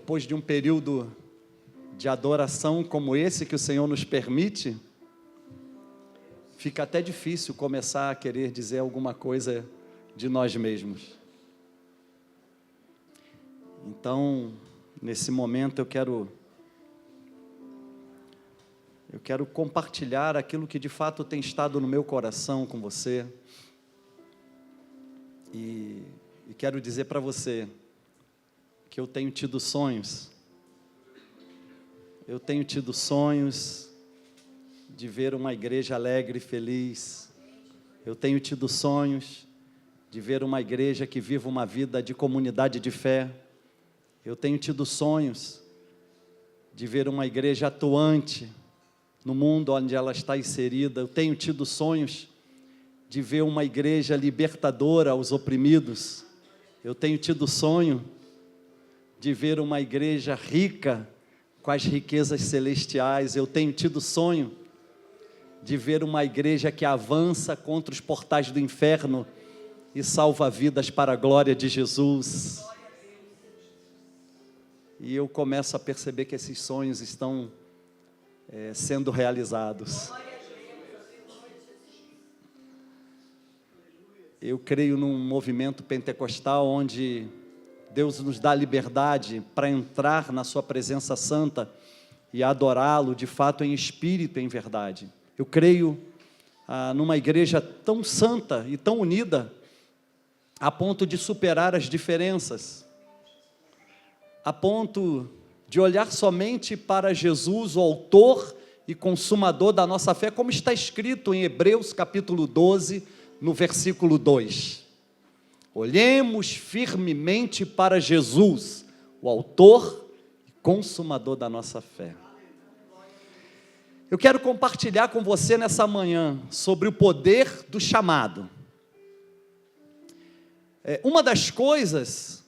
Depois de um período de adoração como esse que o Senhor nos permite, fica até difícil começar a querer dizer alguma coisa de nós mesmos. Então, nesse momento eu quero compartilhar aquilo que de fato tem estado no meu coração com você. E quero dizer para você que eu tenho tido sonhos. Eu tenho tido sonhos de ver uma igreja alegre e feliz. Eu tenho tido sonhos de ver uma igreja que viva uma vida de comunidade de fé. Eu tenho tido sonhos de ver uma igreja atuante no mundo onde ela está inserida. Eu tenho tido sonhos de ver uma igreja libertadora aos oprimidos. Eu tenho tido sonho de ver uma igreja rica com as riquezas celestiais. Eu tenho tido sonho de ver uma igreja que avança contra os portais do inferno e salva vidas para a glória de Jesus. E eu começo a perceber que esses sonhos estão sendo realizados. Eu creio num movimento pentecostal onde Deus nos dá liberdade para entrar na sua presença santa e adorá-lo de fato em espírito e em verdade. Eu creio numa igreja tão santa e tão unida, a ponto de superar as diferenças, a ponto de olhar somente para Jesus, o autor e consumador da nossa fé, como está escrito em Hebreus capítulo 12, no versículo 2. Olhemos firmemente para Jesus, o autor e consumador da nossa fé. Eu quero compartilhar com você nessa manhã sobre o poder do chamado. Uma das coisas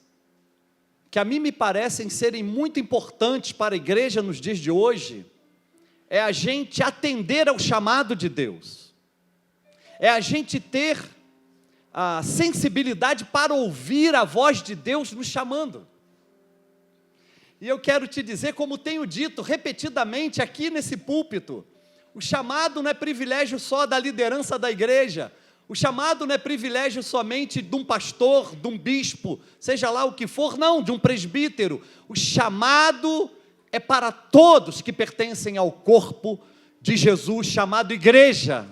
que a mim me parecem serem muito importantes para a igreja nos dias de hoje, é a gente atender ao chamado de Deus, é a gente ter a sensibilidade para ouvir a voz de Deus nos chamando. E eu quero te dizer, como tenho dito repetidamente aqui nesse púlpito, o chamado não é privilégio só da liderança da igreja, o chamado não é privilégio somente de um pastor, de um bispo, seja lá o que for, não, de um presbítero. O chamado é para todos que pertencem ao corpo de Jesus, chamado igreja.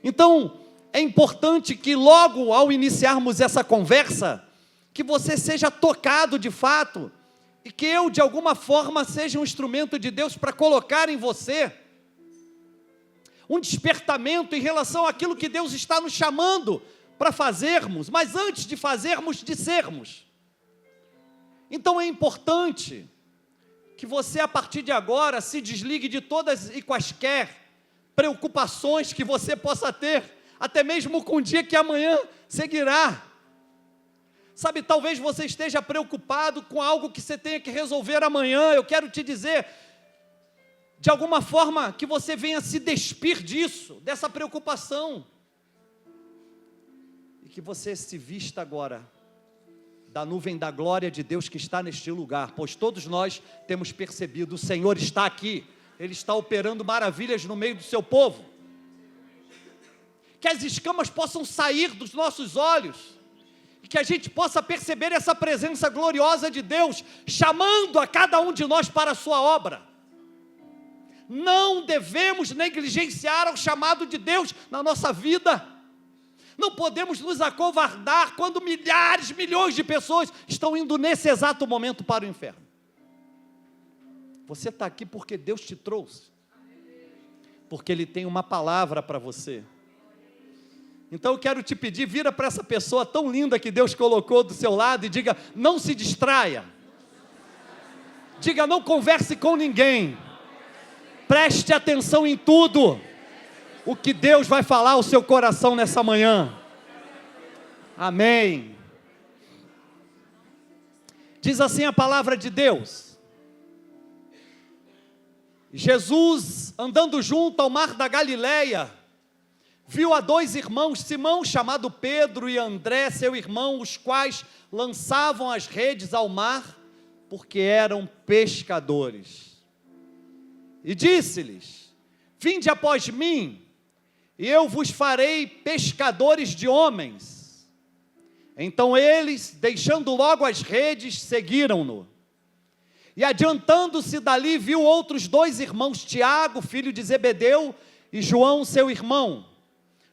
Então, é importante que logo ao iniciarmos essa conversa, que você seja tocado de fato, e que eu de alguma forma seja um instrumento de Deus para colocar em você um despertamento em relação àquilo que Deus está nos chamando para fazermos, mas antes de fazermos, de sermos. Então é importante que você a partir de agora se desligue de todas e quaisquer preocupações que você possa ter, até mesmo com o dia que amanhã seguirá. Sabe, talvez você esteja preocupado com algo que você tenha que resolver amanhã. Eu quero te dizer, de alguma forma, que você venha se despir disso, dessa preocupação, e que você se vista agora da nuvem da glória de Deus que está neste lugar, pois todos nós temos percebido, o Senhor está aqui, Ele está operando maravilhas no meio do seu povo. Que as escamas possam sair dos nossos olhos, e que a gente possa perceber essa presença gloriosa de Deus, chamando a cada um de nós para a sua obra. Não devemos negligenciar o chamado de Deus na nossa vida. Não podemos nos acovardar quando milhares, milhões de pessoas estão indo nesse exato momento para o inferno. Você está aqui porque Deus te trouxe, porque Ele tem uma palavra para você. Então eu quero te pedir, vira para essa pessoa tão linda que Deus colocou do seu lado e diga, não se distraia. Diga, não converse com ninguém. Preste atenção em tudo o que Deus vai falar ao seu coração nessa manhã. Amém. Diz assim a palavra de Deus. Jesus, andando junto ao mar da Galileia, viu a dois irmãos, Simão, chamado Pedro, e André, seu irmão, os quais lançavam as redes ao mar, porque eram pescadores. E disse-lhes: vinde após mim, e eu vos farei pescadores de homens. Então eles, deixando logo as redes, seguiram-no. E adiantando-se dali, viu outros 2 irmãos, Tiago, filho de Zebedeu, e João, seu irmão,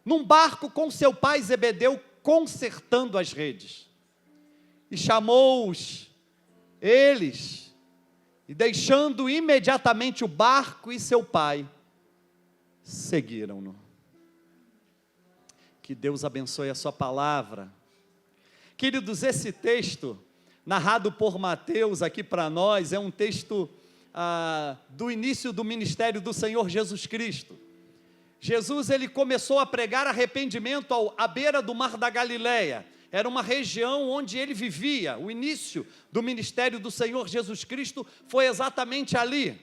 num barco com seu pai Zebedeu, consertando as redes. E chamou-os eles, e deixando imediatamente o barco e seu pai, seguiram-no. Que Deus abençoe a sua palavra. Queridos, esse texto, narrado por Mateus aqui para nós, é um texto do início do ministério do Senhor Jesus Cristo. Jesus, ele começou a pregar arrependimento à beira do mar da Galileia. Era uma região onde ele vivia. O início do ministério do Senhor Jesus Cristo foi exatamente ali.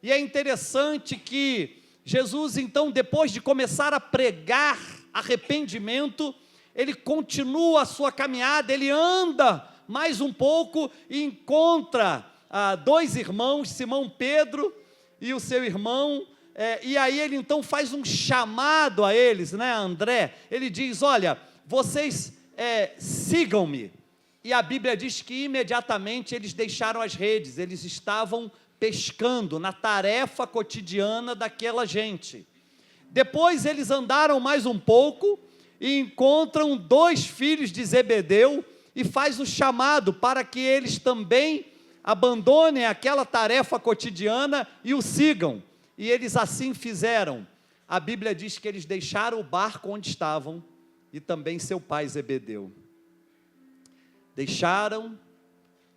E é interessante que Jesus, então, depois de começar a pregar arrependimento, ele continua a sua caminhada, ele anda mais um pouco e encontra 2 irmãos, Simão Pedro e o seu irmão, e aí ele então faz um chamado a eles, né, André. Ele diz: olha, vocês sigam-me. E a Bíblia diz que imediatamente eles deixaram as redes, eles estavam pescando na tarefa cotidiana daquela gente. Depois eles andaram mais um pouco e encontram 2 filhos de Zebedeu e faz o chamado para que eles também abandonem aquela tarefa cotidiana e o sigam. E eles assim fizeram. A Bíblia diz que eles deixaram o barco onde estavam e também seu pai Zebedeu. Deixaram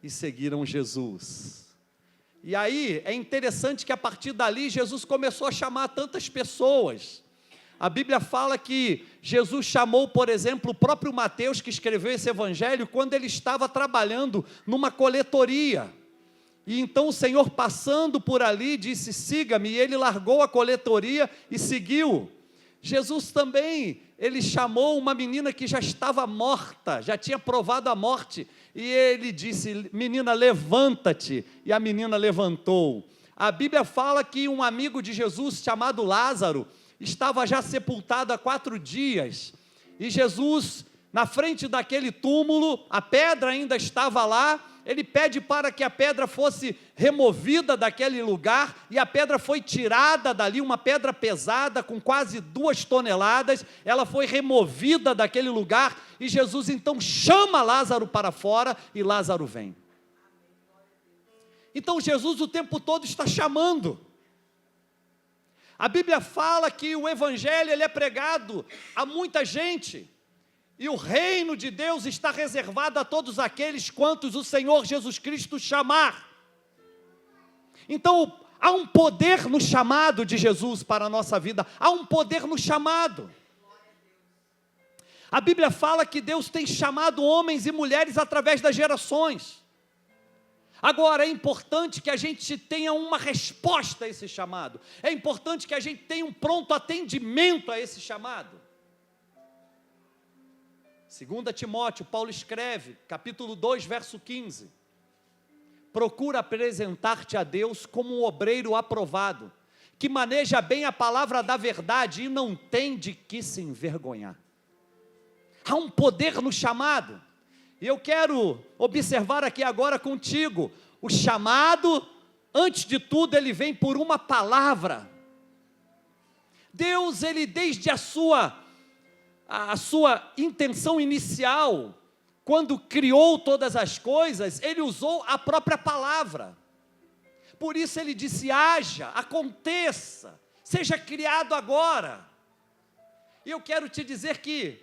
e seguiram Jesus. E aí é interessante que a partir dali Jesus começou a chamar tantas pessoas. A Bíblia fala que Jesus chamou, por exemplo, o próprio Mateus, que escreveu esse evangelho, quando ele estava trabalhando numa coletoria. E então o Senhor, passando por ali, disse: siga-me, e ele largou a coletoria e seguiu. Jesus também, ele chamou uma menina que já estava morta, já tinha provado a morte, e ele disse: menina, levanta-te, e a menina levantou. A Bíblia fala que um amigo de Jesus, chamado Lázaro, estava já sepultado há 4 dias, e Jesus, na frente daquele túmulo, a pedra ainda estava lá, ele pede para que a pedra fosse removida daquele lugar, e a pedra foi tirada dali, uma pedra pesada, com quase 2 toneladas, ela foi removida daquele lugar, e Jesus então chama Lázaro para fora, e Lázaro vem. Então Jesus o tempo todo está chamando. A Bíblia fala que o evangelho ele é pregado a muita gente, e o reino de Deus está reservado a todos aqueles quantos o Senhor Jesus Cristo chamar. Então, há um poder no chamado de Jesus para a nossa vida, há um poder no chamado. A Bíblia fala que Deus tem chamado homens e mulheres através das gerações. Agora, é importante que a gente tenha uma resposta a esse chamado, é importante que a gente tenha um pronto atendimento a esse chamado. 2 Timóteo, Paulo escreve, capítulo 2, verso 15, procura apresentar-te a Deus como um obreiro aprovado, que maneja bem a palavra da verdade e não tem de que se envergonhar. Há um poder no chamado, e eu quero observar aqui agora contigo, o chamado, antes de tudo, ele vem por uma palavra. Deus, ele desde a sua intenção inicial, quando criou todas as coisas, ele usou a própria palavra. Por isso ele disse: haja, aconteça, seja criado agora. E eu quero te dizer que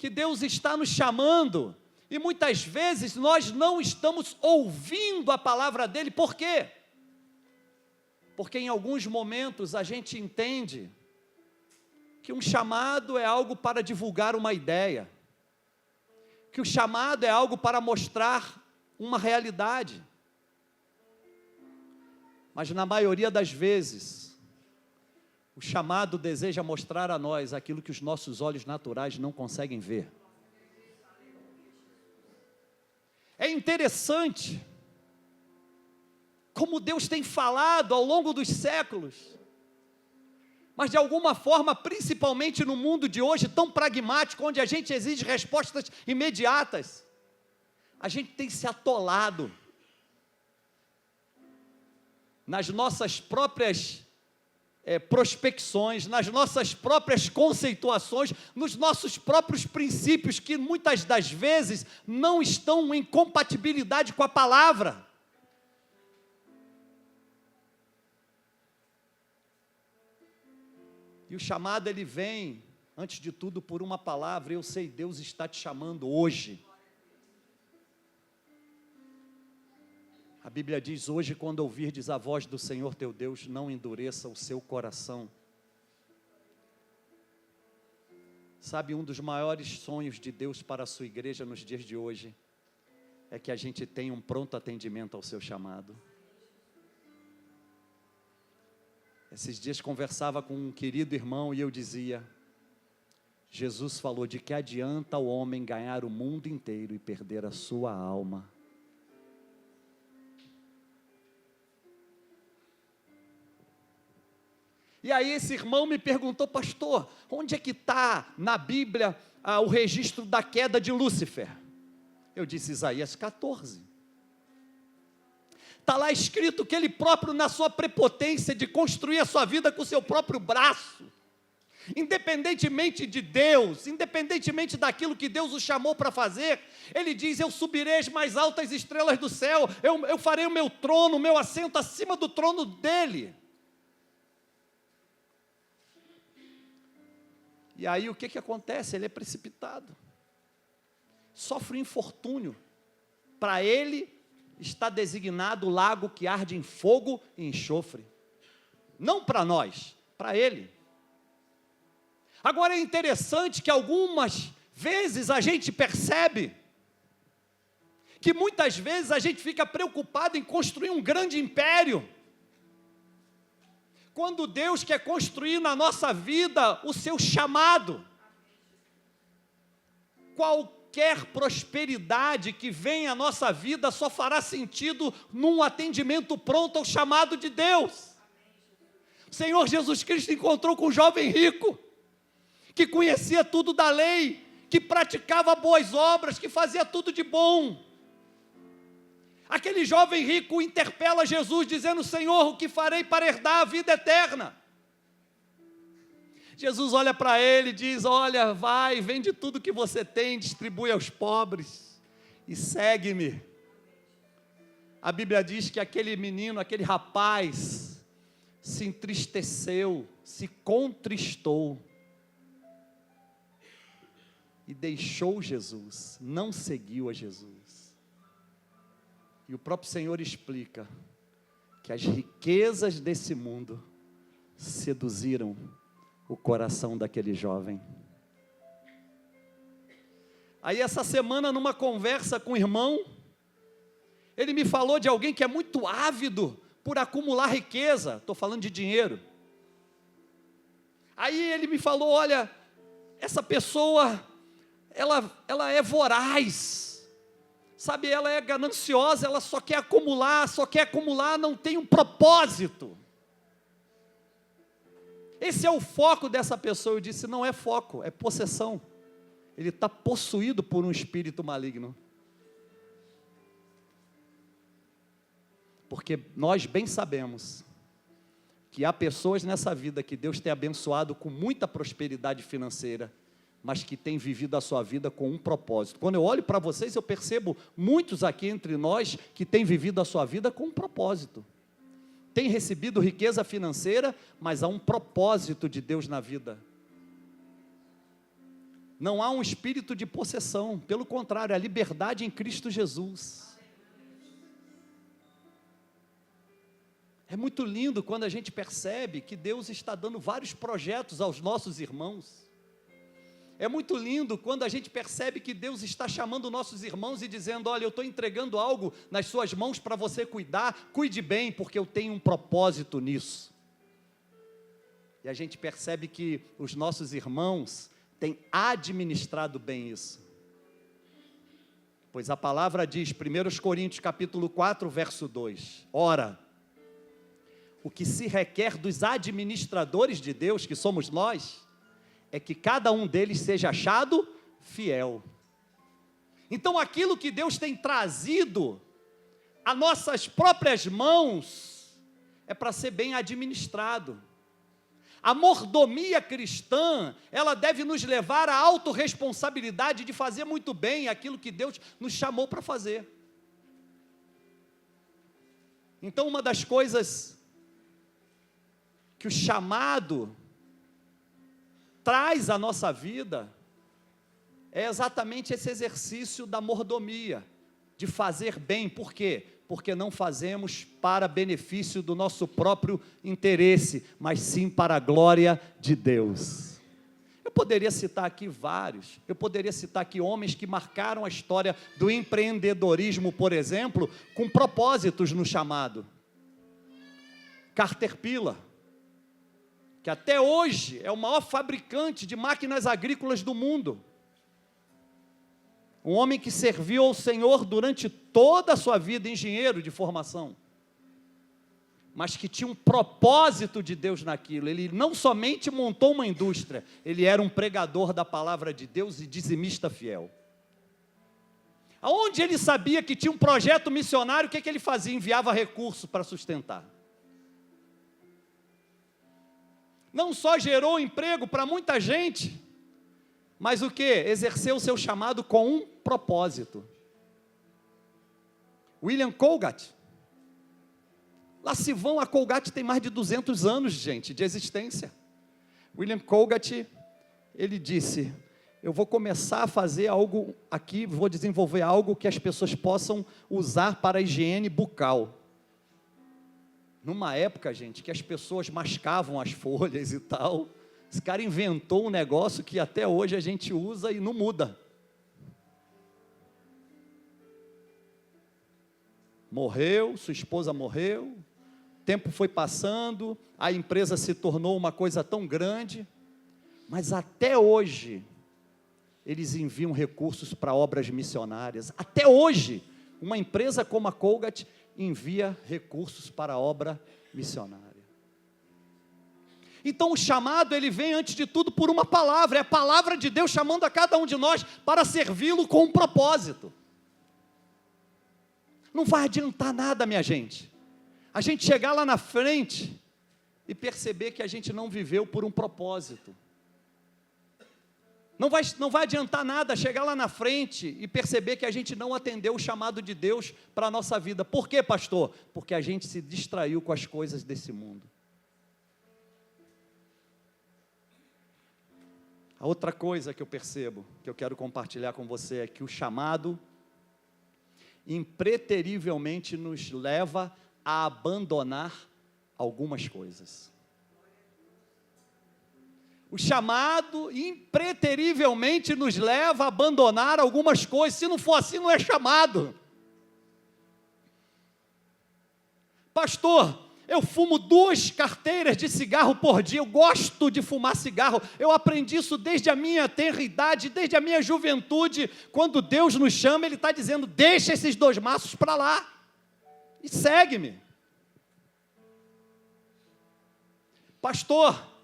Deus está nos chamando, e muitas vezes nós não estamos ouvindo a palavra dele. Por quê? Porque em alguns momentos a gente entende que um chamado é algo para divulgar uma ideia, que o chamado é algo para mostrar uma realidade, mas na maioria das vezes, o chamado deseja mostrar a nós aquilo que os nossos olhos naturais não conseguem ver. É interessante como Deus tem falado ao longo dos séculos. Mas de alguma forma, principalmente no mundo de hoje, tão pragmático, onde a gente exige respostas imediatas, a gente tem se atolado nas nossas próprias prospecções, nas nossas próprias conceituações, nos nossos próprios princípios, que muitas das vezes não estão em compatibilidade com a palavra. E o chamado, ele vem, antes de tudo, por uma palavra. Eu sei, Deus está te chamando hoje. A Bíblia diz: hoje, quando ouvirdes a voz do Senhor teu Deus, não endureça o seu coração. Sabe, um dos maiores sonhos de Deus para a sua igreja nos dias de hoje, é que a gente tenha um pronto atendimento ao seu chamado. Esses dias conversava com um querido irmão e eu dizia: Jesus falou de que adianta o homem ganhar o mundo inteiro e perder a sua alma. E aí esse irmão me perguntou: pastor, onde é que está na Bíblia o registro da queda de Lúcifer? Eu disse: Isaías 14. Está lá escrito que ele próprio, na sua prepotência de construir a sua vida com o seu próprio braço, independentemente de Deus, independentemente daquilo que Deus o chamou para fazer, ele diz: eu subirei as mais altas estrelas do céu, eu farei o meu trono, o meu assento acima do trono dele. E aí o que acontece? Ele é precipitado, sofre um infortúnio. Para ele está designado o lago que arde em fogo e enxofre. Não para nós, para ele. Agora é interessante que algumas vezes a gente percebe que muitas vezes a gente fica preocupado em construir um grande império, quando Deus quer construir na nossa vida o seu chamado. Qualquer prosperidade que venha à nossa vida só fará sentido num atendimento pronto ao chamado de Deus. O Senhor Jesus Cristo encontrou com um jovem rico, que conhecia tudo da lei, que praticava boas obras, que fazia tudo de bom. Aquele jovem rico interpela Jesus, dizendo: Senhor, o que farei para herdar a vida eterna? Jesus olha para ele e diz: olha, vai, vende tudo que você tem, distribui aos pobres e segue-me. A Bíblia diz que aquele menino, aquele rapaz, se entristeceu, se contristou e deixou Jesus, não seguiu a Jesus. E o próprio Senhor explica que as riquezas desse mundo seduziram o coração daquele jovem. Aí essa semana, numa conversa com o irmão, ele me falou de alguém que é muito ávido por acumular riqueza. Estou falando de dinheiro. Aí ele me falou: olha, essa pessoa, ela é voraz, sabe, ela é gananciosa, ela só quer acumular, não tem um propósito. Esse é o foco dessa pessoa. Eu disse: não é foco, é possessão. Ele está possuído por um espírito maligno. Porque nós bem sabemos que há pessoas nessa vida que Deus tem abençoado com muita prosperidade financeira, mas que tem vivido a sua vida com um propósito. Quando eu olho para vocês, eu percebo muitos aqui entre nós que têm vivido a sua vida com um propósito. Tem recebido riqueza financeira, mas há um propósito de Deus na vida. Não há um espírito de possessão, pelo contrário, a liberdade em Cristo Jesus. É muito lindo quando a gente percebe que Deus está dando vários projetos aos nossos irmãos. É muito lindo quando a gente percebe que Deus está chamando nossos irmãos e dizendo: olha, eu estou entregando algo nas suas mãos para você cuidar, cuide bem, porque eu tenho um propósito nisso. E a gente percebe que os nossos irmãos têm administrado bem isso. Pois a palavra diz, 1 Coríntios capítulo 4, verso 2, ora, O que se requer dos administradores de Deus, que somos nós, é que cada um deles seja achado fiel. Então, aquilo que Deus tem trazido a nossas próprias mãos é para ser bem administrado. A mordomia cristã, ela deve nos levar à autorresponsabilidade de fazer muito bem aquilo que Deus nos chamou para fazer. Então, uma das coisas que o chamado traz à nossa vida é exatamente esse exercício da mordomia, de fazer bem. Por quê? Porque não fazemos para benefício do nosso próprio interesse, mas sim para a glória de Deus. Eu poderia citar aqui vários, eu poderia citar aqui homens que marcaram a história do empreendedorismo, por exemplo, com propósitos no chamado. Caterpillar, que até hoje é o maior fabricante de máquinas agrícolas do mundo. Um homem que serviu ao Senhor durante toda a sua vida, engenheiro de formação, mas que tinha um propósito de Deus naquilo. Ele não somente montou uma indústria, ele era um pregador da palavra de Deus e dizimista fiel. Aonde ele sabia que tinha um projeto missionário, o que ele fazia? Enviava recurso para sustentar. Não só gerou emprego para muita gente, mas o que? Exerceu o seu chamado com um propósito. William Colgate. Lá se vão, a Colgate tem mais de 200 anos, gente, de existência. William Colgate, ele disse: eu vou começar a fazer algo aqui, vou desenvolver algo que as pessoas possam usar para a higiene bucal. Numa época, gente, que as pessoas mascavam as folhas e tal, esse cara inventou um negócio que até hoje a gente usa e não muda. Morreu, sua esposa morreu, o tempo foi passando, a empresa se tornou uma coisa tão grande, mas até hoje, eles enviam recursos para obras missionárias. Até hoje, uma empresa como a Colgate envia recursos para a obra missionária. Então o chamado, ele vem antes de tudo por uma palavra, é a palavra de Deus chamando a cada um de nós para servi-lo com um propósito. Não vai adiantar nada, minha gente, a gente chegar lá na frente e perceber que a gente não viveu por um propósito. Não vai adiantar nada chegar lá na frente e perceber que a gente não atendeu o chamado de Deus para a nossa vida. Por quê, pastor? Porque a gente se distraiu com as coisas desse mundo. A outra coisa que eu percebo, que eu quero compartilhar com você, é que o chamado impreterivelmente nos leva a abandonar algumas coisas. O chamado impreterivelmente nos leva a abandonar algumas coisas. Se não for assim, não é chamado. Pastor, eu fumo 2 carteiras de cigarro por dia, eu gosto de fumar cigarro, eu aprendi isso desde a minha tenra idade, desde a minha juventude. Quando Deus nos chama, Ele está dizendo: deixa esses 2 maços para lá e segue-me. Pastor,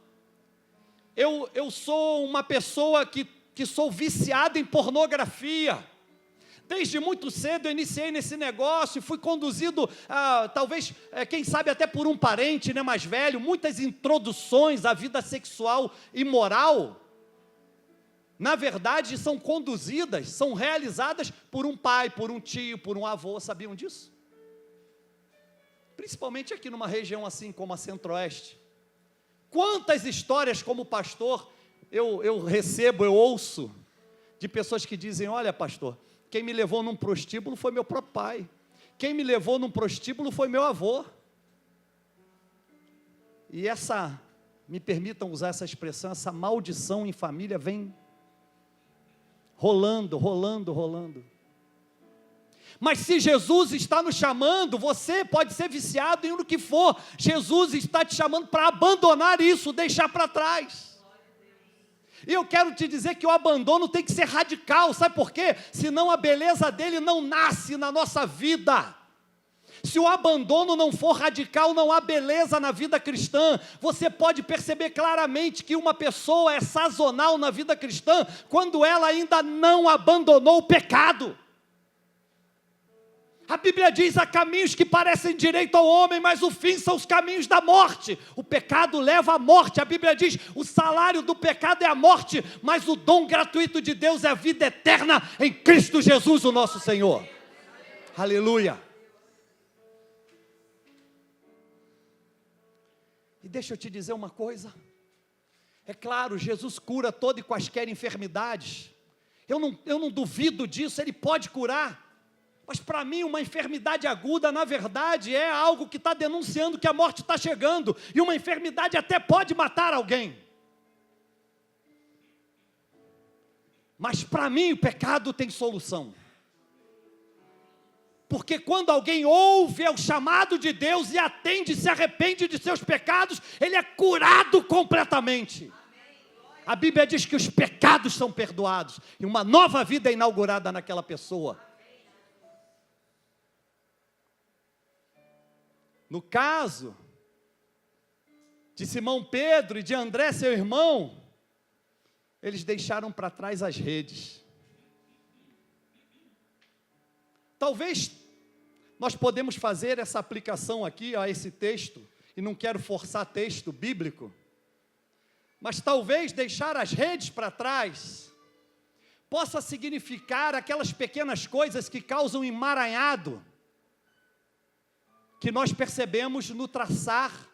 eu sou uma pessoa que sou viciado em pornografia. Desde muito cedo eu iniciei nesse negócio e fui conduzido, talvez, quem sabe até por um parente, né, mais velho, muitas introduções à vida sexual e moral, na verdade, são conduzidas, são realizadas por um pai, por um tio, por um avô. Sabiam disso? Principalmente aqui numa região assim como a Centro-Oeste. Quantas histórias como pastor eu recebo, eu ouço, de pessoas que dizem: olha, pastor, quem me levou num prostíbulo foi meu próprio pai. Quem me levou num prostíbulo foi meu avô. E me permitam usar essa expressão, essa maldição em família vem rolando. Mas se Jesus está nos chamando, você pode ser viciado em o que for, Jesus está te chamando para abandonar isso, deixar para trás. E eu quero te dizer que o abandono tem que ser radical, sabe por quê? Senão a beleza dele não nasce na nossa vida. Se o abandono não for radical, não há beleza na vida cristã. Você pode perceber claramente que uma pessoa é sazonal na vida cristã quando ela ainda não abandonou o pecado. A Bíblia diz: há caminhos que parecem direito ao homem, mas o fim são os caminhos da morte. O pecado leva à morte. A Bíblia diz: o salário do pecado é a morte, mas o dom gratuito de Deus é a vida eterna em Cristo Jesus, o nosso Senhor. Aleluia. E deixa eu te dizer uma coisa. É claro, Jesus cura toda e quaisquer enfermidades. Eu não duvido disso, Ele pode curar. Mas para mim uma enfermidade aguda, na verdade, é algo que está denunciando que a morte está chegando. E uma enfermidade até pode matar alguém. Mas para mim o pecado tem solução. Porque quando alguém ouve o chamado de Deus e atende, se arrepende de seus pecados, ele é curado completamente. A Bíblia diz que os pecados são perdoados e uma nova vida é inaugurada naquela pessoa. No caso de Simão Pedro e de André, seu irmão, eles deixaram para trás as redes. Talvez nós podemos fazer essa aplicação aqui a esse texto, e não quero forçar texto bíblico, mas talvez deixar as redes para trás possa significar aquelas pequenas coisas que causam emaranhado, que nós percebemos no traçar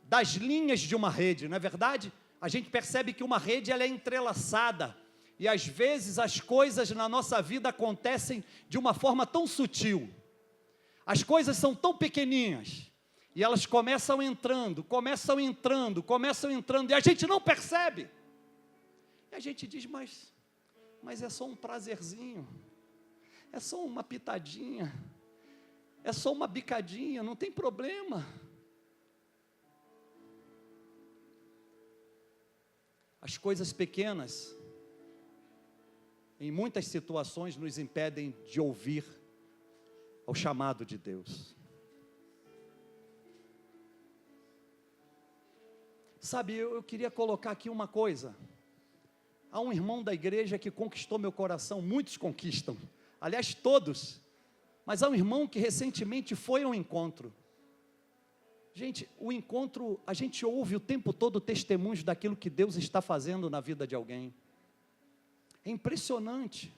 das linhas de uma rede. Não é verdade? A gente percebe que uma rede ela é entrelaçada, e às vezes as coisas na nossa vida acontecem de uma forma tão sutil, as coisas são tão pequeninhas, e elas começam entrando, e a gente não percebe, e a gente diz, mas é só um prazerzinho, é só uma pitadinha, é só uma bicadinha, não tem problema. As coisas pequenas, em muitas situações, nos impedem de ouvir ao chamado de Deus. Sabe, eu queria colocar aqui uma coisa. Há um irmão da igreja que conquistou meu coração, muitos conquistam, aliás todos, mas há um irmão que recentemente foi ao encontro. Gente, o encontro, a gente ouve o tempo todo testemunhos daquilo que Deus está fazendo na vida de alguém. É impressionante.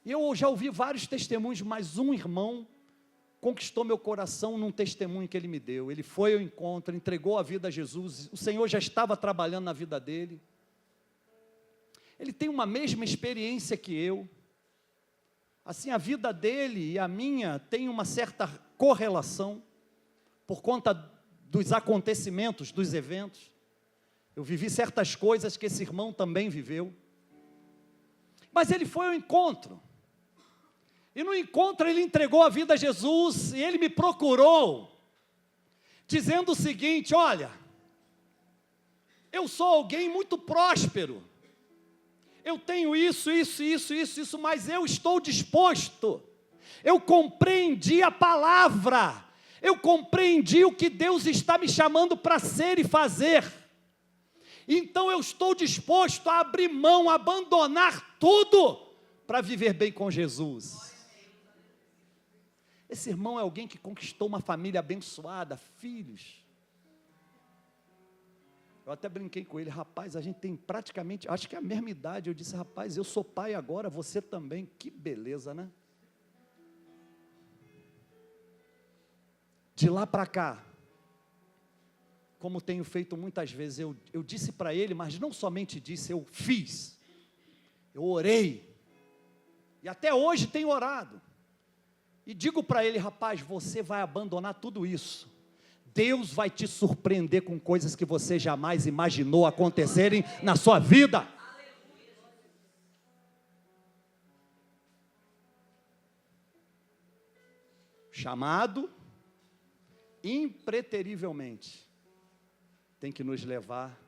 Eu já ouvi vários testemunhos, mas um irmão conquistou meu coração num testemunho que ele me deu. Ele foi ao encontro, entregou a vida a Jesus, o Senhor já estava trabalhando na vida dele. Ele tem uma mesma experiência que eu. Assim, a vida dele e a minha tem uma certa correlação, por conta dos acontecimentos, dos eventos. Eu vivi certas coisas que esse irmão também viveu. Mas ele foi ao encontro. E no encontro ele entregou a vida a Jesus, e ele me procurou, dizendo o seguinte: olha, eu sou alguém muito próspero, eu tenho isso, mas eu estou disposto, eu compreendi a palavra, eu compreendi o que Deus está me chamando para ser e fazer, então eu estou disposto a abrir mão, a abandonar tudo, para viver bem com Jesus. Esse irmão é alguém que conquistou uma família abençoada, filhos. Eu até brinquei com ele: rapaz, a gente tem praticamente, acho que é a mesma idade. Eu disse: rapaz, eu sou pai agora, você também. Que beleza, né? De lá para cá, como tenho feito muitas vezes, eu disse para ele, mas não somente disse, eu fiz, eu orei, e até hoje tenho orado, e digo para ele: rapaz, você vai abandonar tudo isso, Deus vai te surpreender com coisas que você jamais imaginou acontecerem na sua vida. Chamado, impreterivelmente, tem que nos levar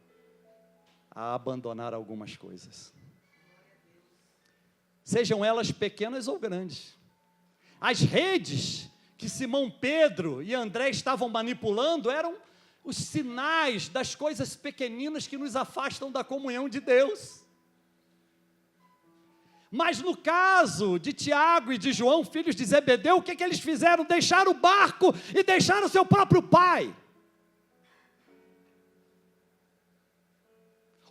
a abandonar algumas coisas, sejam elas pequenas ou grandes. As redes que Simão Pedro e André estavam manipulando eram os sinais das coisas pequeninas que nos afastam da comunhão de Deus. Mas no caso de Tiago e de João, filhos de Zebedeu, o que eles fizeram? Deixaram o barco e deixaram seu próprio pai.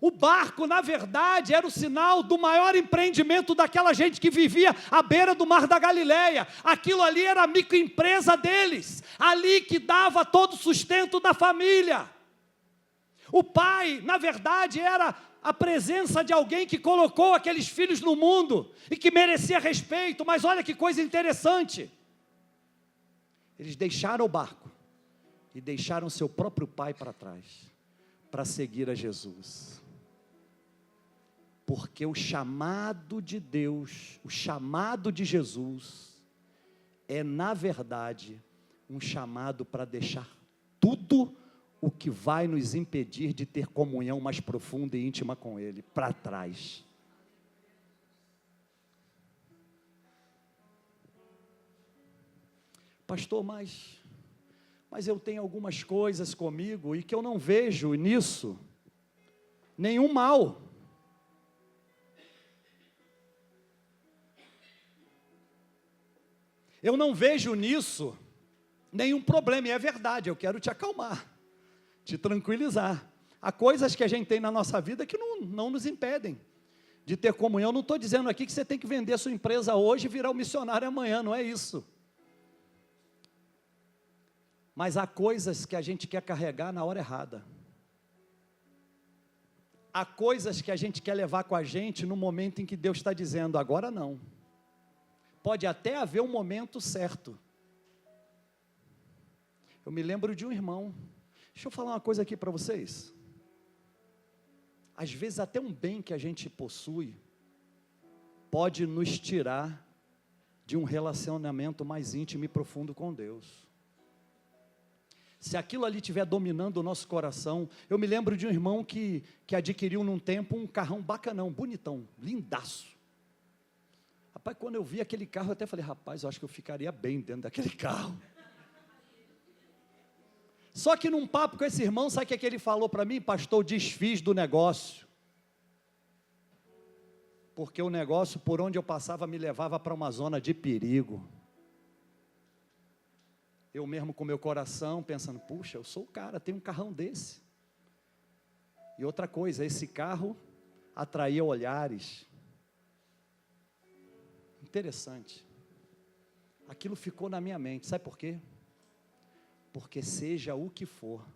O barco, na verdade, era o sinal do maior empreendimento daquela gente que vivia à beira do mar da Galileia. Aquilo ali era a microempresa deles, ali que dava todo o sustento da família. O pai, na verdade, era a presença de alguém que colocou aqueles filhos no mundo e que merecia respeito. Mas olha que coisa interessante. Eles deixaram o barco e deixaram seu próprio pai para trás, para seguir a Jesus. Porque o chamado de Deus, o chamado de Jesus, é na verdade um chamado para deixar tudo o que vai nos impedir de ter comunhão mais profunda e íntima com Ele, para trás. Pastor, mas eu tenho algumas coisas comigo e que eu não vejo nisso nenhum mal. Eu não vejo nisso nenhum problema, e é verdade, eu quero te acalmar, te tranquilizar. Há coisas que a gente tem na nossa vida que não nos impedem de ter comunhão. Eu não estou dizendo aqui que você tem que vender a sua empresa hoje e virar um missionário amanhã, não é isso. Mas há coisas que a gente quer carregar na hora errada. Há coisas que a gente quer levar com a gente no momento em que Deus está dizendo, agora não. Pode até haver um momento certo. Eu me lembro de um irmão. Deixa eu falar uma coisa aqui para vocês. Às vezes até um bem que a gente possui pode nos tirar de um relacionamento mais íntimo e profundo com Deus. Se aquilo ali estiver dominando o nosso coração. Eu me lembro de um irmão que adquiriu num tempo um carrão bacanão, bonitão, lindaço. Rapaz, quando eu vi aquele carro, eu até falei, rapaz, eu acho que eu ficaria bem dentro daquele carro. Só que num papo com esse irmão, sabe o que ele falou para mim? Pastor, eu desfiz do negócio. Porque o negócio, por onde eu passava, me levava para uma zona de perigo. Eu mesmo com meu coração, pensando, puxa, eu sou o cara, tenho um carrão desse. E outra coisa, esse carro atraía olhares. Interessante. Aquilo ficou na minha mente, sabe por quê? Porque seja o que for,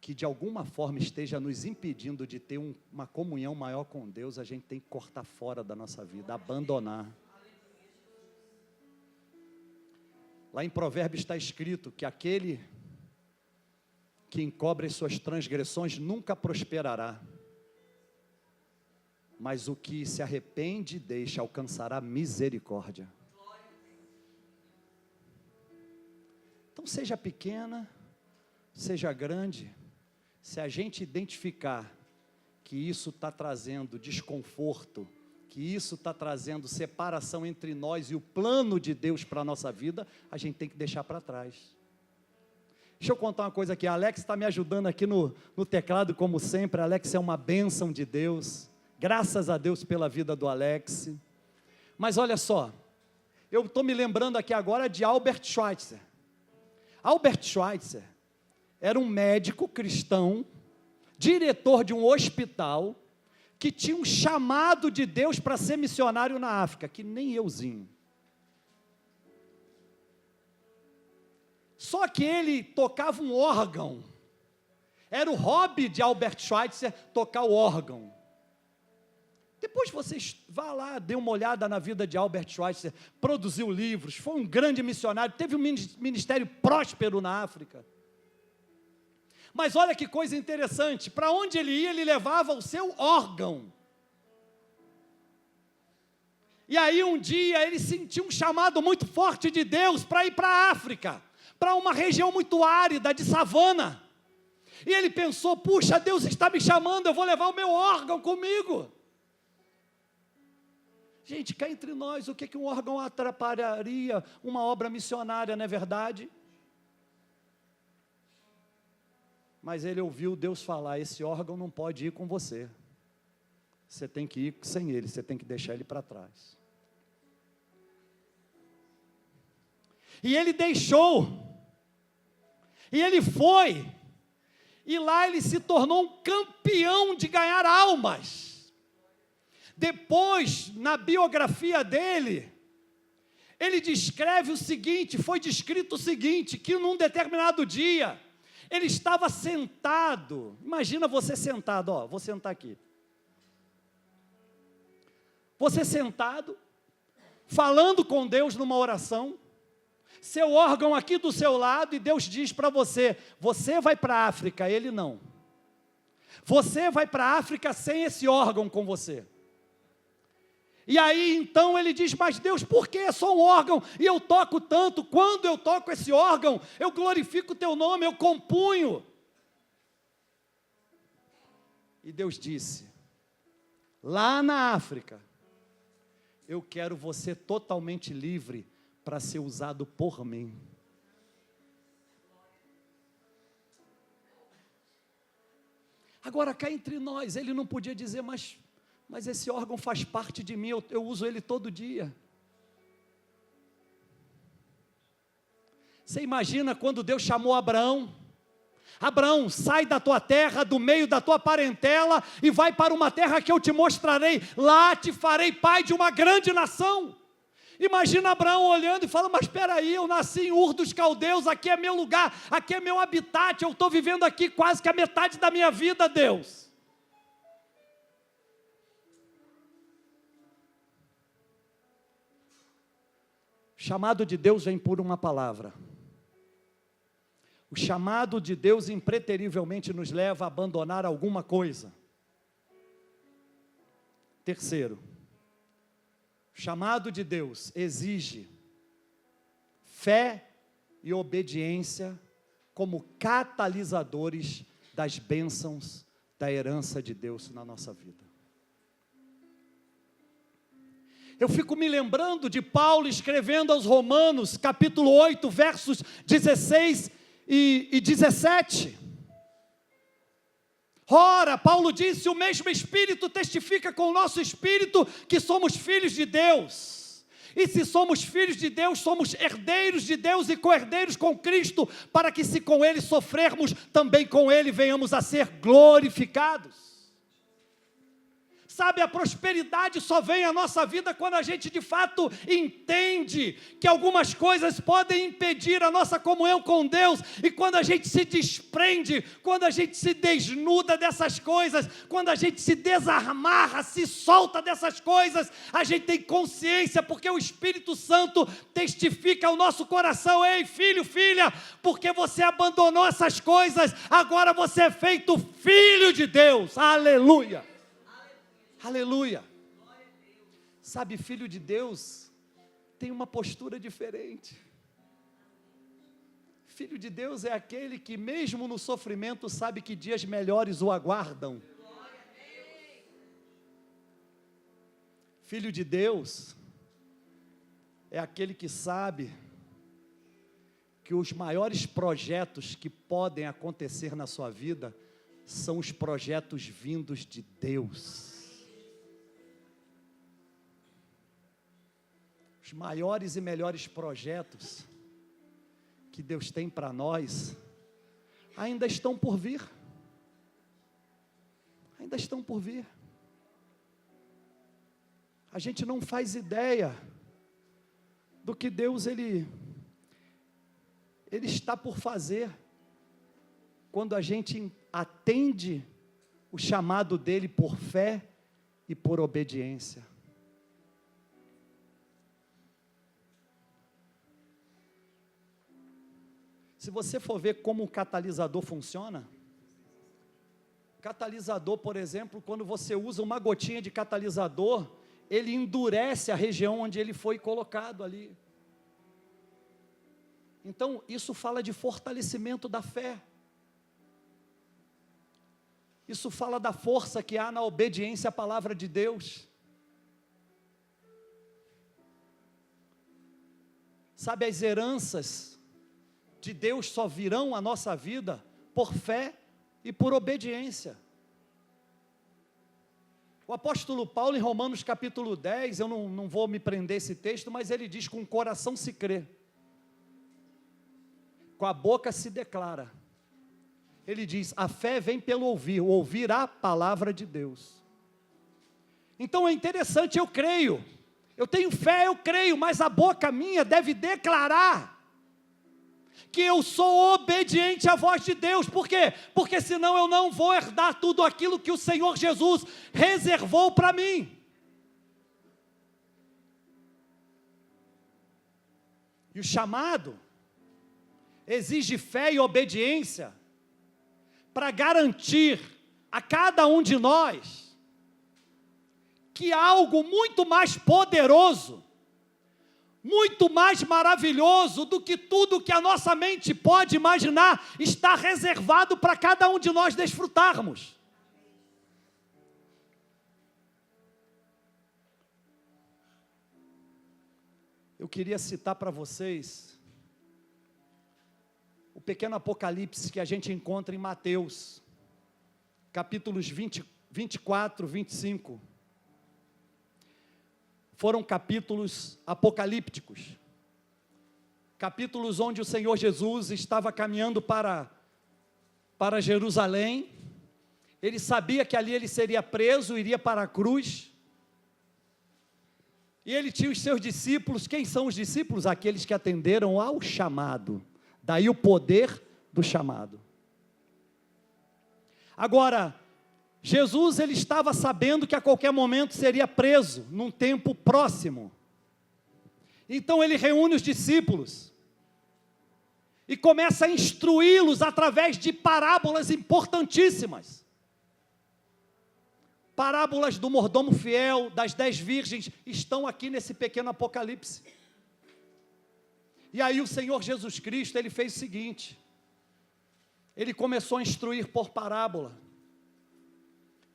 que de alguma forma esteja nos impedindo de ter uma comunhão maior com Deus, a gente tem que cortar fora da nossa vida, abandonar. Lá em Provérbios está escrito que aquele que encobre as suas transgressões nunca prosperará. Mas o que se arrepende e deixa alcançará misericórdia. Então seja pequena, seja grande, se a gente identificar que isso está trazendo desconforto, que isso está trazendo separação entre nós e o plano de Deus para a nossa vida, a gente tem que deixar para trás. Deixa eu contar uma coisa aqui, a Alex está me ajudando aqui no teclado como sempre. A Alex é uma bênção de Deus. Graças a Deus pela vida do Alex. Mas olha só, eu estou me lembrando aqui agora de Albert Schweitzer. Albert Schweitzer era um médico cristão, diretor de um hospital, que tinha um chamado de Deus para ser missionário na África, que nem euzinho. Só que ele tocava um órgão. Era o hobby de Albert Schweitzer tocar o órgão. Depois vocês vá lá, dê uma olhada na vida de Albert Schweitzer, produziu livros, foi um grande missionário, teve um ministério próspero na África. Mas olha que coisa interessante, para onde ele ia, ele levava o seu órgão. E aí um dia ele sentiu um chamado muito forte de Deus para ir para a África, para uma região muito árida, de savana. E ele pensou, puxa, Deus está me chamando, eu vou levar o meu órgão comigo. Gente, cá entre nós, o que um órgão atrapalharia uma obra missionária, não é verdade? Mas ele ouviu Deus falar, esse órgão não pode ir com você. Você tem que ir sem ele, você tem que deixar ele para trás. E ele deixou, e ele foi, e lá ele se tornou um campeão de ganhar almas. Depois, na biografia dele, ele descreve o seguinte, foi descrito o seguinte, que num determinado dia, ele estava sentado, imagina você sentado, ó, vou sentar aqui. Você sentado, falando com Deus numa oração, seu órgão aqui do seu lado, e Deus diz para você, você vai para a África, ele não. Você vai para a África sem esse órgão com você. E aí então ele diz, mas Deus, por que é só um órgão? E eu toco tanto, quando eu toco esse órgão, eu glorifico o teu nome, eu compunho. E Deus disse, lá na África, eu quero você totalmente livre para ser usado por mim. Agora, cá entre nós, ele não podia dizer, mas esse órgão faz parte de mim, eu uso ele todo dia. Você imagina quando Deus chamou Abraão? Abraão, sai da tua terra, do meio da tua parentela, e vai para uma terra que eu te mostrarei, lá te farei pai de uma grande nação. Imagina Abraão olhando e falando, mas espera aí, eu nasci em Ur dos Caldeus, aqui é meu lugar, aqui é meu habitat, eu estou vivendo aqui quase que a metade da minha vida, Deus. O chamado de Deus vem por uma palavra. O chamado de Deus impreterivelmente nos leva a abandonar alguma coisa. Terceiro, o chamado de Deus exige fé e obediência como catalisadores das bênçãos da herança de Deus na nossa vida. Eu fico me lembrando de Paulo escrevendo aos Romanos, capítulo 8, versos 16 e 17. Ora, Paulo disse, o mesmo Espírito testifica com o nosso Espírito que somos filhos de Deus. E se somos filhos de Deus, somos herdeiros de Deus e co-herdeiros com Cristo, para que se com Ele sofrermos, também com Ele venhamos a ser glorificados. Sabe, a prosperidade só vem à nossa vida quando a gente de fato entende que algumas coisas podem impedir a nossa comunhão com Deus, e quando a gente se desprende, quando a gente se desnuda dessas coisas, quando a gente se desamarra, se solta dessas coisas, a gente tem consciência, porque o Espírito Santo testifica ao nosso coração, ei filho, filha, porque você abandonou essas coisas, agora você é feito filho de Deus, aleluia. Aleluia. Sabe, filho de Deus tem uma postura diferente. Filho de Deus é aquele que mesmo no sofrimento sabe que dias melhores o aguardam. Filho de Deus é aquele que sabe que os maiores projetos que podem acontecer na sua vida são os projetos vindos de Deus. Os maiores e melhores projetos que Deus tem para nós ainda estão por vir. Ainda estão por vir. A gente não faz ideia do que Deus ele está por fazer quando a gente atende o chamado dele por fé e por obediência. Se você for ver como o catalisador funciona, catalisador, por exemplo, quando você usa uma gotinha de catalisador, ele endurece a região onde ele foi colocado ali. Então, isso fala de fortalecimento da fé. Isso fala da força que há na obediência à palavra de Deus. Sabe, as heranças de Deus só virão à nossa vida por fé e por obediência. O apóstolo Paulo, em Romanos capítulo 10, eu não vou me prender a esse texto, mas ele diz: com o coração se crê, com a boca se declara. Ele diz: a fé vem pelo ouvir, o ouvir a palavra de Deus. Então é interessante, eu creio, eu tenho fé, eu creio, mas a boca minha deve declarar que eu sou obediente à voz de Deus. Por quê? Porque senão eu não vou herdar tudo aquilo que o Senhor Jesus reservou para mim. E o chamado exige fé e obediência para garantir a cada um de nós que algo muito mais poderoso, muito mais maravilhoso do que tudo que a nossa mente pode imaginar, está reservado para cada um de nós desfrutarmos. Eu queria citar para vocês o pequeno Apocalipse que a gente encontra em Mateus, capítulos 24, 25. Foram capítulos apocalípticos, capítulos onde o Senhor Jesus estava caminhando para Jerusalém. Ele sabia que ali ele seria preso, iria para a cruz, e ele tinha os seus discípulos. Quem são os discípulos? Aqueles que atenderam ao chamado, daí o poder do chamado. Agora, Jesus, ele estava sabendo que a qualquer momento seria preso, num tempo próximo. Então ele reúne os discípulos e começa a instruí-los através de parábolas importantíssimas. Parábolas do mordomo fiel, das 10 virgens, estão aqui nesse pequeno Apocalipse. E aí o Senhor Jesus Cristo, ele fez o seguinte: ele começou a instruir por parábola,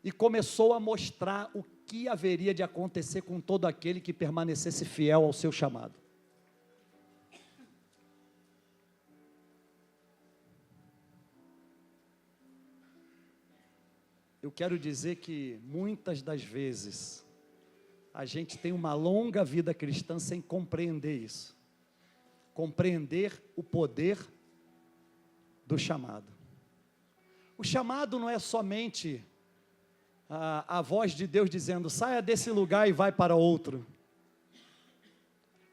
e começou a mostrar o que haveria de acontecer com todo aquele que permanecesse fiel ao seu chamado. Eu quero dizer que muitas das vezes a gente tem uma longa vida cristã sem compreender isso. Compreender o poder do chamado. O chamado não é somente a voz de Deus dizendo: saia desse lugar e vai para outro.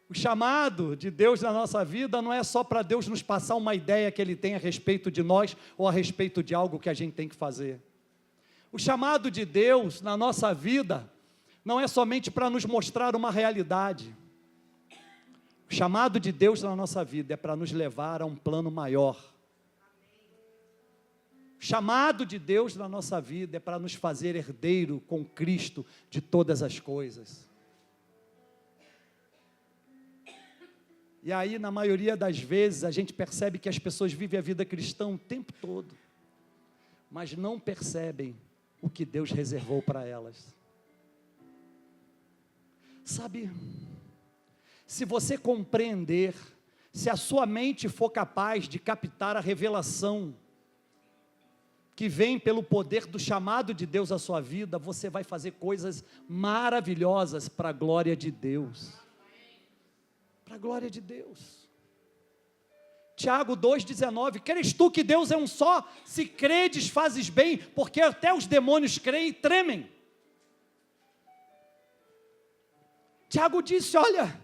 O chamado de Deus na nossa vida não é só para Deus nos passar uma ideia que Ele tem a respeito de nós, ou a respeito de algo que a gente tem que fazer. O chamado de Deus na nossa vida não é somente para nos mostrar uma realidade. O chamado de Deus na nossa vida é para nos levar a um plano maior. O chamado de Deus na nossa vida é para nos fazer herdeiro com Cristo de todas as coisas. E aí, na maioria das vezes, a gente percebe que as pessoas vivem a vida cristã o tempo todo, mas não percebem o que Deus reservou para elas. Sabe, se você compreender, se a sua mente for capaz de captar a revelação que vem pelo poder do chamado de Deus à sua vida, você vai fazer coisas maravilhosas para a glória de Deus. Para a glória de Deus. Tiago 2,19, crês tu que Deus é um só? Se credes, fazes bem, porque até os demônios creem e tremem. Tiago disse: olha,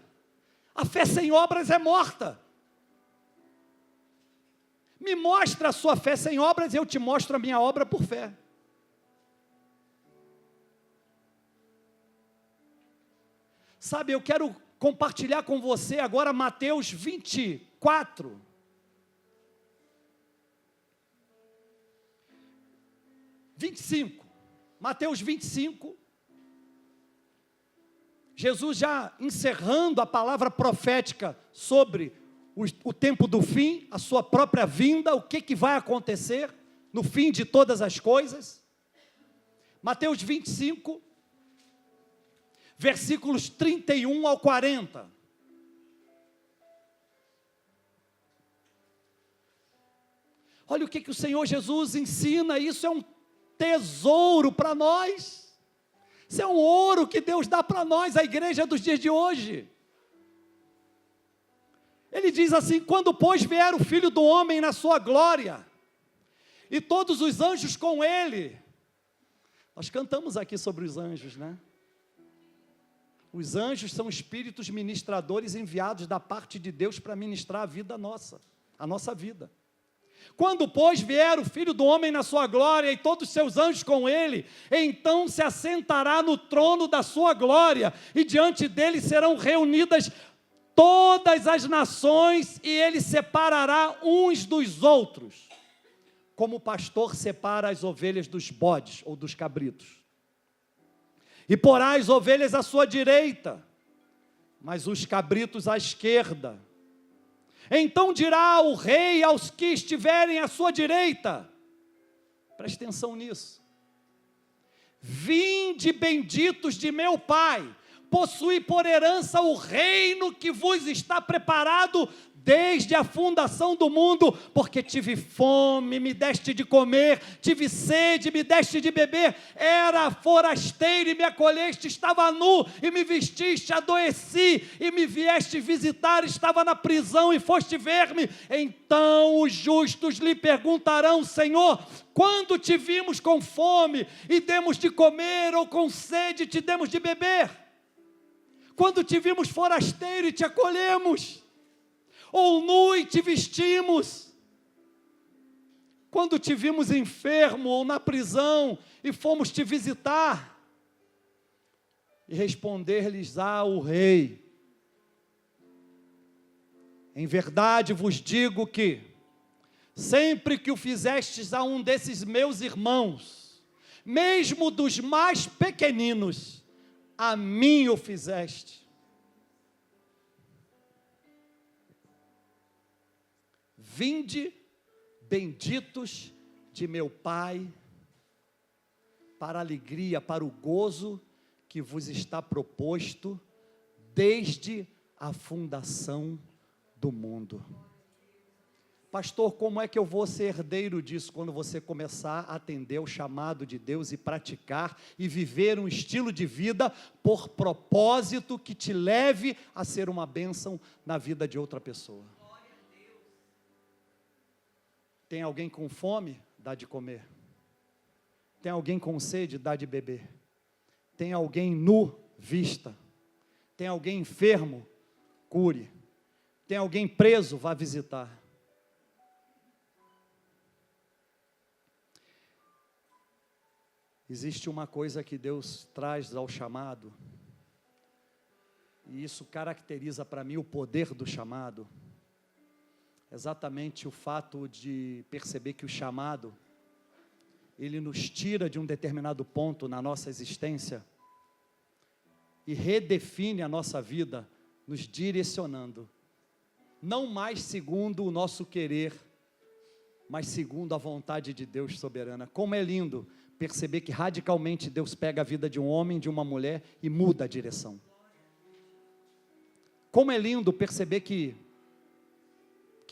a fé sem obras é morta. Me mostra a sua fé sem obras, e eu te mostro a minha obra por fé. Sabe, eu quero compartilhar com você agora Mateus 24. Mateus 25. Jesus já encerrando a palavra profética sobre o tempo do fim, a sua própria vinda, o que vai acontecer no fim de todas as coisas. Mateus 25, versículos 31 ao 40. Olha o que o Senhor Jesus ensina, isso é um tesouro para nós. Isso é um ouro que Deus dá para nós, a igreja dos dias de hoje. Ele diz assim: quando pois vier o Filho do Homem na sua glória, e todos os anjos com ele. Nós cantamos aqui sobre os anjos, né? Os anjos são espíritos ministradores enviados da parte de Deus para ministrar a vida nossa, a nossa vida. Quando, pois, vier o Filho do Homem na sua glória e todos os seus anjos com ele, então se assentará no trono da sua glória, e diante dele serão reunidas todas as nações, e ele separará uns dos outros, como o pastor separa as ovelhas dos bodes ou dos cabritos. E porá as ovelhas à sua direita, mas os cabritos à esquerda. Então dirá o rei aos que estiverem à sua direita, preste atenção nisso: vinde benditos de meu Pai, possuí por herança o reino que vos está preparado desde a fundação do mundo, porque tive fome, me deste de comer, tive sede, me deste de beber, era forasteiro e me acolheste, estava nu e me vestiste, adoeci e me vieste visitar, estava na prisão e foste ver-me. Então os justos lhe perguntarão: Senhor, quando te vimos com fome e demos de comer, ou com sede e te demos de beber? Quando te vimos forasteiro e te acolhemos, ou nu e te vestimos? Quando te vimos enfermo ou na prisão e fomos te visitar? E responder-lhes-á o rei: em verdade vos digo que, sempre que o fizestes a um desses meus irmãos, mesmo dos mais pequeninos, a mim o fizeste. Vinde, benditos de meu Pai, para a alegria, para o gozo que vos está proposto desde a fundação do mundo. Pastor, como é que eu vou ser herdeiro disso? Quando você começar a atender o chamado de Deus e praticar e viver um estilo de vida por propósito que te leve a ser uma bênção na vida de outra pessoa. Tem alguém com fome? Dá de comer. Tem alguém com sede? Dá de beber. Tem alguém nu? Vista. Tem alguém enfermo? Cure. Tem alguém preso? Vá visitar. Existe uma coisa que Deus traz ao chamado, e isso caracteriza para mim o poder do chamado. Exatamente o fato de perceber que o chamado, ele nos tira de um determinado ponto na nossa existência e redefine a nossa vida, nos direcionando, não mais segundo o nosso querer, mas segundo a vontade de Deus soberana. Como é lindo perceber que radicalmente Deus pega a vida de um homem, de uma mulher e muda a direção. Como é lindo perceber que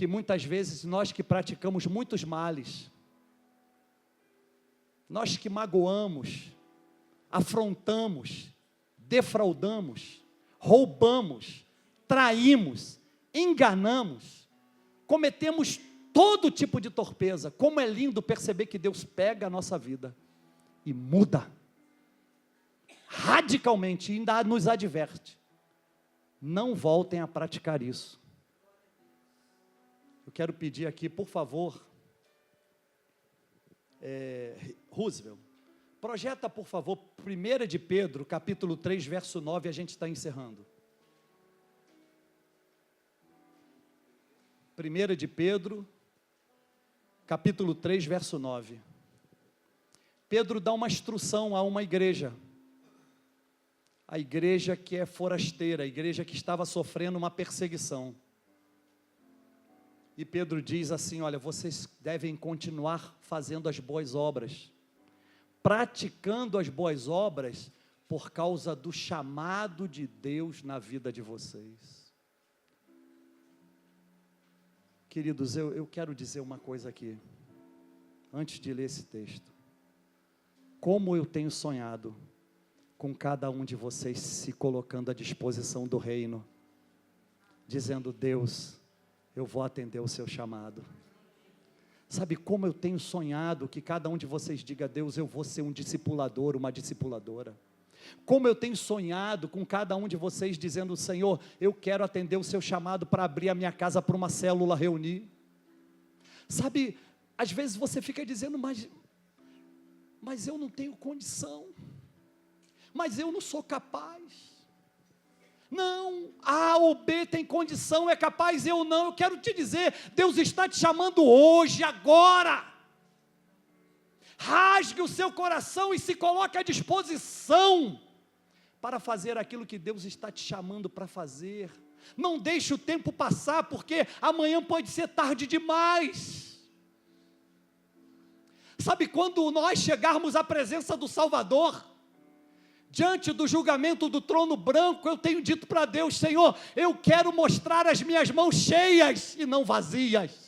muitas vezes nós que praticamos muitos males, nós que magoamos, afrontamos, defraudamos, roubamos, traímos, enganamos, cometemos todo tipo de torpeza. Como é lindo perceber que Deus pega a nossa vida e muda radicalmente, e ainda nos adverte: não voltem a praticar isso. Eu quero pedir aqui, por favor, Roosevelt, projeta, por favor, 1 de Pedro, capítulo 3, verso 9, a gente está encerrando. 1 de Pedro, capítulo 3, verso 9. Pedro dá uma instrução a uma igreja, a igreja que é forasteira, a igreja que estava sofrendo uma perseguição. E Pedro diz assim: olha, vocês devem continuar fazendo as boas obras, praticando as boas obras, por causa do chamado de Deus na vida de vocês. Queridos, eu quero dizer uma coisa aqui. antes de ler esse texto, como eu tenho sonhado com cada um de vocês se colocando à disposição do reino, dizendo: Deus, eu vou atender o seu chamado. Sabe como eu tenho sonhado que cada um de vocês diga: Deus, eu vou ser um discipulador, uma discipuladora. Como eu tenho sonhado com cada um de vocês dizendo: Senhor, eu quero atender o seu chamado para abrir a minha casa para uma célula reunir. Sabe, às vezes você fica dizendo: mas eu não tenho condição, mas eu não sou capaz. Não, A ou B tem condição, é capaz, eu não. Eu quero te dizer, Deus está te chamando hoje, agora. Rasgue o seu coração e se coloque à disposição para fazer aquilo que Deus está te chamando para fazer. Não deixe o tempo passar, porque amanhã pode ser tarde demais. Sabe, quando nós chegarmos à presença do Salvador, diante do julgamento do trono branco, eu tenho dito para Deus: Senhor, eu quero mostrar as minhas mãos cheias e não vazias.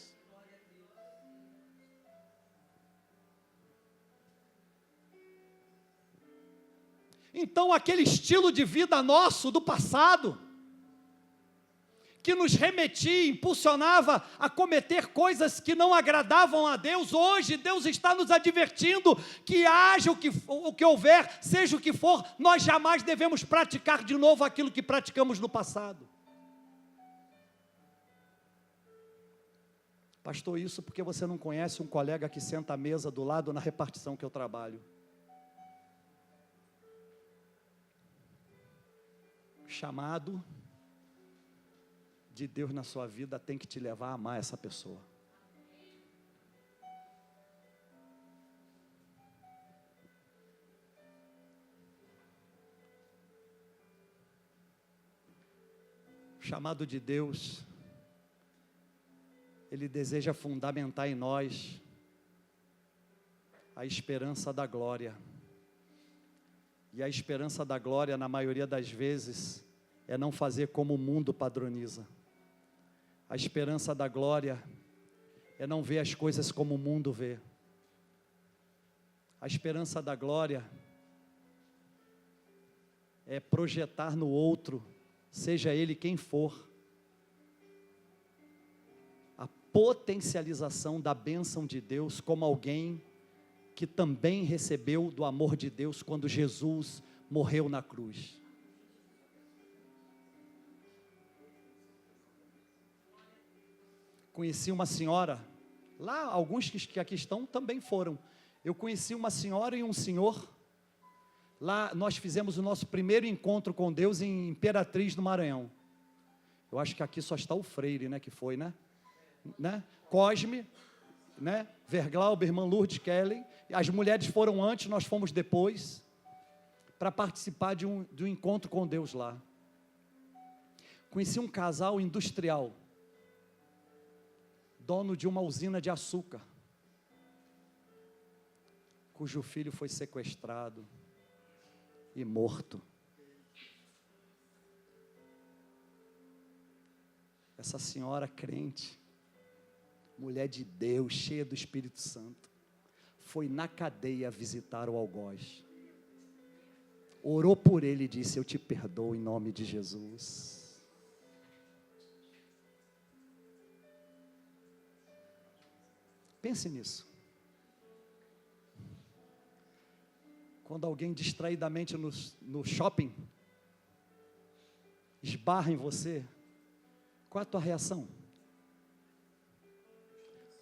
Então, aquele estilo de vida nosso do passado, que nos remetia, impulsionava a cometer coisas que não agradavam a Deus, hoje Deus está nos advertindo que haja o que houver, seja o que for, nós jamais devemos praticar de novo aquilo que praticamos no passado. Pastor, isso porque você não conhece um colega que senta à mesa do lado na repartição que eu trabalho. Chamado de Deus na sua vida tem que te levar a amar essa pessoa. O chamado de Deus, Ele deseja fundamentar em nós a esperança da glória. E a esperança da glória, na maioria das vezes, é não fazer como o mundo padroniza. A esperança da glória é não ver as coisas como o mundo vê. A esperança da glória é projetar no outro, seja ele quem for, a potencialização da bênção de Deus como alguém que também recebeu do amor de Deus quando Jesus morreu na cruz. Conheci uma senhora, lá alguns que aqui estão também foram. Eu conheci uma senhora e um senhor, lá nós fizemos o nosso primeiro encontro com Deus em Imperatriz, no Maranhão. Eu acho que aqui só está o Freire, né, que foi, né? Cosme, né? Verglauber, irmã Lourdes, Kelly. As mulheres foram antes, nós fomos depois, para participar de um encontro com Deus lá. Conheci um casal industrial, dono de uma usina de açúcar, cujo filho foi sequestrado e morto. Essa senhora crente, mulher de Deus, cheia do Espírito Santo, foi na cadeia visitar o algoz, orou por ele e disse: eu te perdoo em nome de Jesus. Pense nisso. Quando alguém distraidamente no shopping esbarra em você, qual é a tua reação?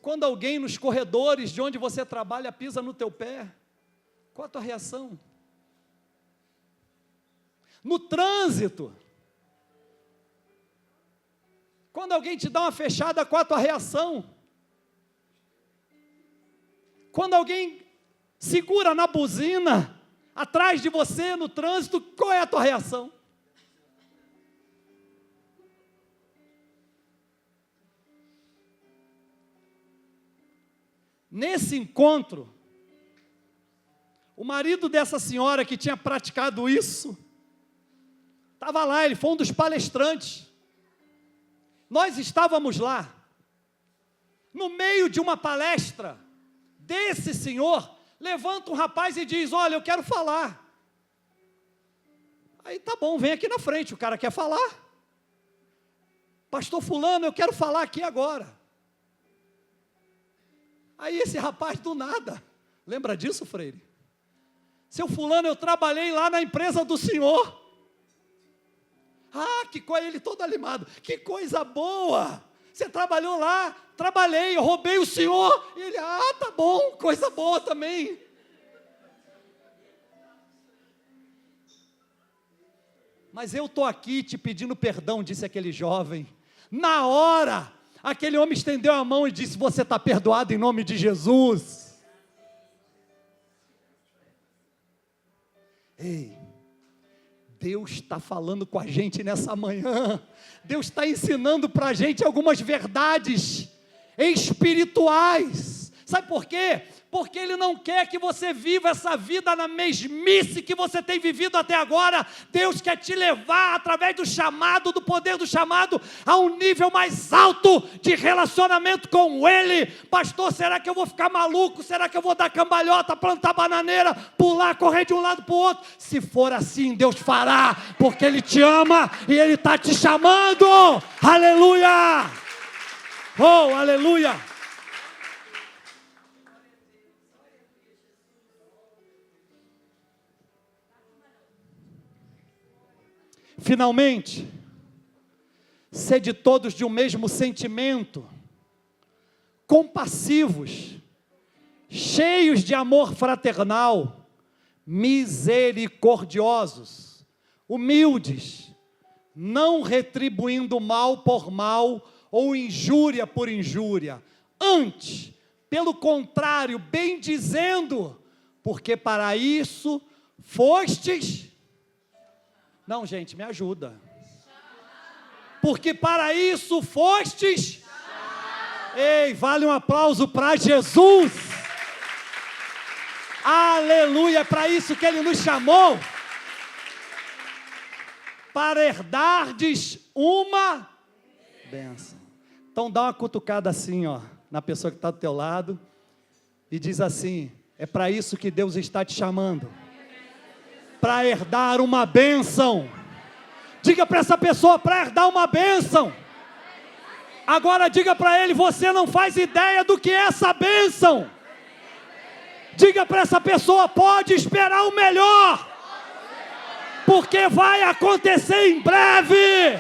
Quando alguém nos corredores de onde você trabalha pisa no teu pé, qual é a tua reação? No trânsito, quando alguém te dá uma fechada, qual é a tua reação? Quando alguém segura na buzina, atrás de você no trânsito, qual é a tua reação? Nesse encontro, o marido dessa senhora que tinha praticado isso, estava lá, ele foi um dos palestrantes. Nós estávamos lá, no meio de uma palestra, desse senhor, levanta um rapaz e diz: olha, eu quero falar. Aí tá bom, vem aqui na frente, o cara quer falar. Pastor fulano, eu quero falar aqui agora. Aí esse rapaz do nada, lembra disso, Freire? Seu fulano, eu trabalhei lá na empresa do senhor. Ah, que coisa, ele todo animado, que coisa boa, você trabalhou lá? Trabalhei, eu roubei o senhor. E ele, tá bom, coisa boa também. Mas eu estou aqui te pedindo perdão, disse aquele jovem. Na hora, aquele homem estendeu a mão e disse: você está perdoado em nome de Jesus. Ei, Deus está falando com a gente nessa manhã. Deus está ensinando para a gente algumas verdades espirituais. Sabe por quê? Porque Ele não quer que você viva essa vida na mesmice que você tem vivido até agora. Deus quer te levar, através do chamado, do poder do chamado, a um nível mais alto de relacionamento com Ele. Pastor, será que eu vou ficar maluco? Será que eu vou dar cambalhota, plantar bananeira, pular, correr de um lado para o outro? Se for assim, Deus fará, porque Ele te ama e Ele está te chamando. Aleluia! Oh, aleluia! Finalmente, sede todos de um mesmo sentimento, compassivos, cheios de amor fraternal, misericordiosos, humildes, não retribuindo mal por mal ou injúria por injúria, antes, pelo contrário, bendizendo, porque para isso fostes... Não, gente, me ajuda. Porque para isso fostes. Ei, vale um aplauso para Jesus. Aleluia, é para isso que Ele nos chamou. Para herdardes uma bênção. Então dá uma cutucada assim, ó, na pessoa que está do teu lado. E diz assim: é para isso que Deus está te chamando. Para herdar uma bênção. Diga para essa pessoa: para herdar uma bênção. Agora diga para ele: você não faz ideia do que é essa bênção. Diga para essa pessoa: pode esperar o melhor, porque vai acontecer em breve.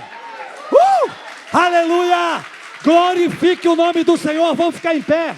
Aleluia! Glorifique o nome do Senhor. Vamos ficar em pé.